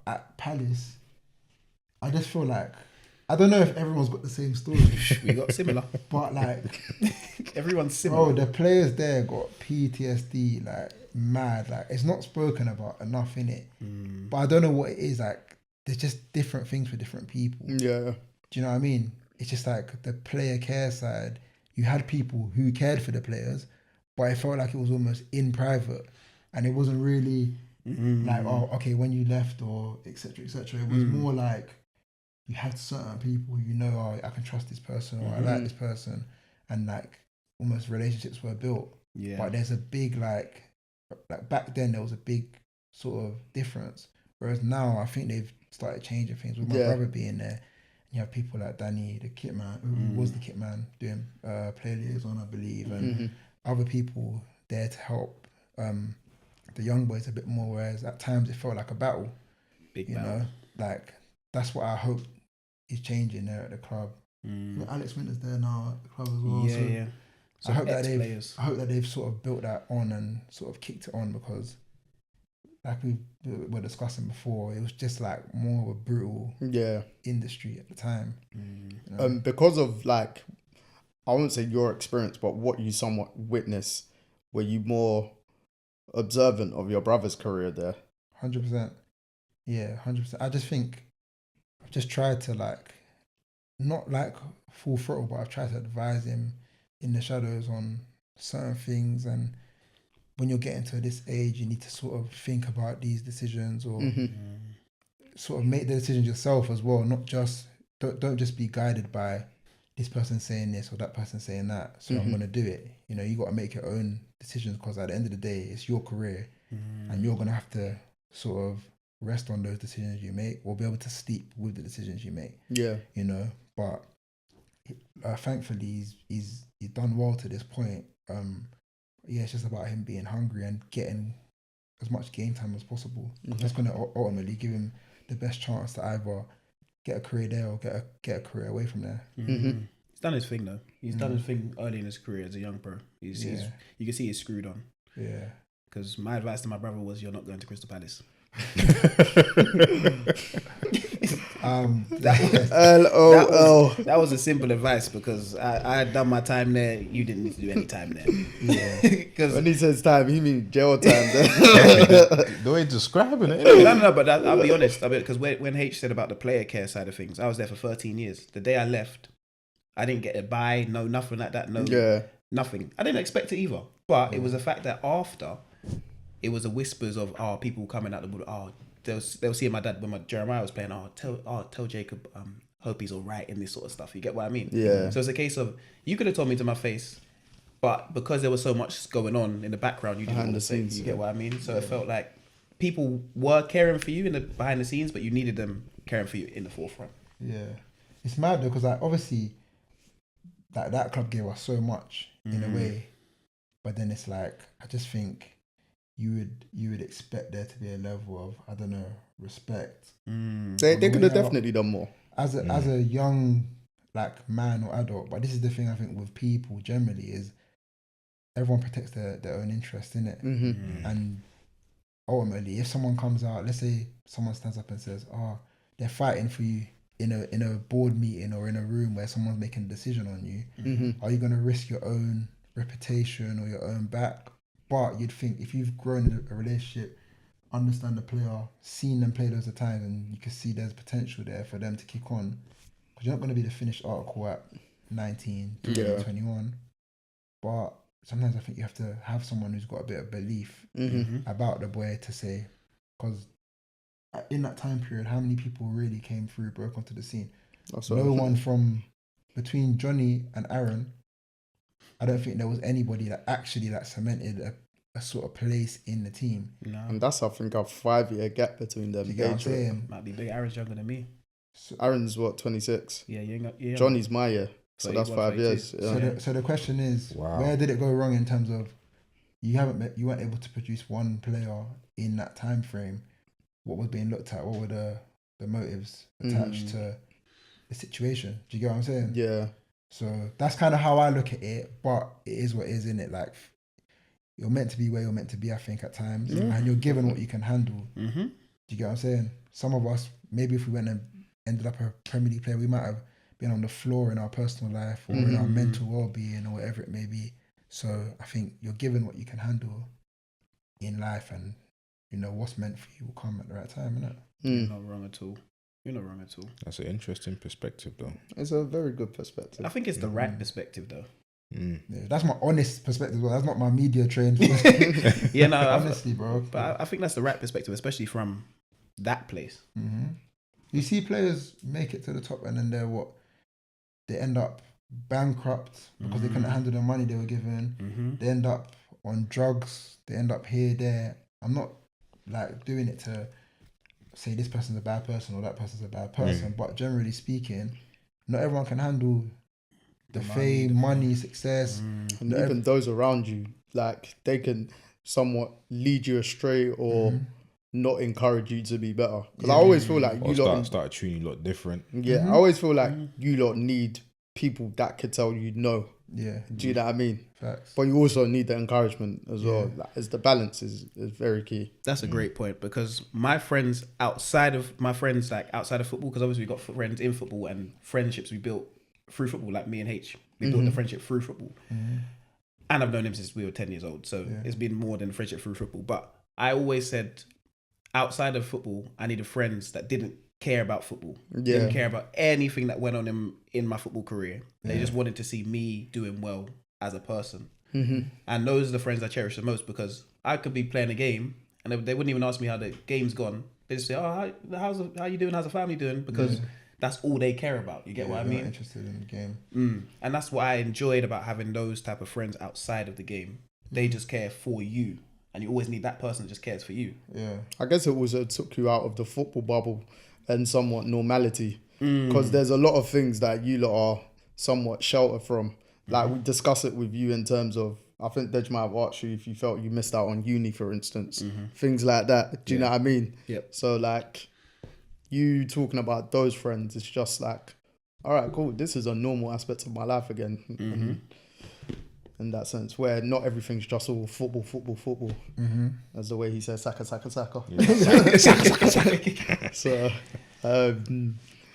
At Palace, I just feel like, I don't know if everyone's got the same story. We got similar. But like, Everyone's similar. bro, the players there got PTSD like mad. Like, it's not spoken about enough in it. But I don't know what it is. Like, there's just different things for different people. Yeah. Do you know what I mean? It's just like the player care side. You had people who cared for the players, but it felt like it was almost in private, and it wasn't really like, oh, okay, when you left or etc. etc. It was more like you had certain people you know, oh, I can trust this person or I like this person, and like almost relationships were built. Yeah. But there's a big like back then there was a big sort of difference, whereas now I think they've started changing things with my brother being there. You have people like Danny, the kit man, who was the kit man, doing player liaison, I believe, and other people there to help the young boys a bit more. Whereas at times it felt like a battle. Big battle. Know, like that's what I hope is changing there at the club. Alex Winter's there now at the club as well. Yeah, so I hope that players. I hope that they've sort of built that on and sort of kicked it on, because like we were discussing before, it was just like more of a brutal industry at the time. You know? Because of like, I wouldn't say your experience, but what you somewhat witnessed, were you more observant of your brother's career there? 100%. Yeah, 100%. I just think I've just tried to like, not like full throttle, but I've tried to advise him in the shadows on certain things. And when you're getting to this age, you need to sort of think about these decisions, or sort of make the decisions yourself as well. Not just, don't just be guided by this person saying this or that person saying that, so I'm going to do it. You know, you got to make your own decisions, because at the end of the day, it's your career, and you're going to have to sort of rest on those decisions you make, or be able to sleep with the decisions you make. Yeah. You know, but thankfully he's done well to this point. Yeah, it's just about him being hungry and getting as much game time as possible. That's going to ultimately give him the best chance to either get a career there or get a career away from there. He's done his thing though. He's done his thing early in his career as a young pro. He's you can see he's screwed on. Yeah. Because my advice to my brother was, you're not going to Crystal Palace. That was a simple advice, because I had done my time there. You didn't need to do any time there. Yeah. Because when he says time, he means jail time. The way he's describing it. No, but I'll be honest. Because when H said about the player care side of things, I was there for 13 years. The day I left, I didn't get a buy, no nothing like that, nothing. I didn't expect it either. But it was the fact that after, it was the whispers of people coming out the wood. They'll see my dad when Jeremiah was playing. Tell Jacob, hope he's all right in this sort of stuff. You get what I mean? Yeah. So it's a case of, you could have told me to my face, but because there was so much going on in the background, you didn't want to say. You get what I mean? So it felt like people were caring for you in the behind the scenes, but you needed them caring for you in the forefront. Yeah, it's mad though, because like obviously, that club gave us so much in a way, but then it's like, I just think you would expect there to be a level of, I don't know, respect. They could have definitely done more as a young like man or adult. But this is the thing, I think with people generally, is everyone protects their own interest in it. And ultimately, if someone comes out, let's say someone stands up and says, they're fighting for you in a board meeting or in a room where someone's making a decision on you, are you going to risk your own reputation or your own back? But you'd think, if you've grown in a relationship, understand the player, seen them play loads of times, and you can see there's potential there for them to kick on, because you're not going to be the finished article at 19, 21. But sometimes I think you have to have someone who's got a bit of belief about the boy to say, because in that time period, how many people really came through, broke onto the scene? No one from between Johnny and Aaron. I don't think there was anybody that actually cemented a sort of place in the team. No. And that's, I think, a 5-year gap between them. You get what I'm saying? Might be big. Aaron's younger than me. So, Aaron's what, 26? Yeah. Johnny's my year. So that's 5 years. Yeah. So the question is, where did it go wrong in terms of you weren't able to produce one player in that time frame? What was being looked at? What were the motives attached to the situation? Do you get what I'm saying? Yeah. So that's kind of how I look at it. But it is what it is, innit? Like, you're meant to be where you're meant to be, I think, at times. And you're given what you can handle. Do you get what I'm saying? Some of us, maybe if we went and ended up a Premier League player, we might have been on the floor in our personal life or in our mental well-being or whatever it may be. So I think you're given what you can handle in life, and you know what's meant for you will come at the right time, innit? You're not wrong at all. You're not wrong at all. That's an interesting perspective, though. It's a very good perspective. I think it's the right perspective, though. Yeah, that's my honest perspective. Well, that's not my media trained. Yeah, no, honestly, bro. But I think that's the right perspective, especially from that place. You see players make it to the top, and then they end up bankrupt because they couldn't handle the money they were given. They end up on drugs. They end up here, there. I'm not like doing it to say this person's a bad person or that person's a bad person, but generally speaking, not everyone can handle the fame, money, success. And even those around you, like, they can somewhat lead you astray or not encourage you to be better. Because I always feel like you start treating you lot different. Yeah, I always feel like you lot need people that could tell you no. Yeah. Do you know what I mean? Facts. But you also need the encouragement as well. Like, as the balance is very key. That's a great point, because my friends outside of football, because obviously we got friends in football and friendships we built through football, like me and H, we built the friendship through football. And I've known him since we were 10 years old, so it's been more than a friendship through football. But I always said, outside of football, I needed friends that didn't care about football, didn't care about anything that went on in my football career. They just wanted to see me doing well as a person. And those are the friends I cherish the most, because I could be playing a game and they wouldn't even ask me how the game's gone. They just say, "Oh, how you doing? How's the family doing?" Because that's all they care about. You get what I mean? Not interested in the game. And that's what I enjoyed about having those type of friends outside of the game. They just care for you, and you always need that person that just cares for you. Yeah. I guess it also took you out of the football bubble and somewhat normality, because there's a lot of things that you lot are somewhat sheltered from. Like, we discuss it with you in terms of, I think Deji might have asked you if you felt you missed out on uni, for instance, things like that. Do you know what I mean? Yep. So like, you talking about those friends, it's just like, all right, cool, this is a normal aspect of my life again. In that sense, where not everything's just all football. As the way he says, saka. Yeah. So,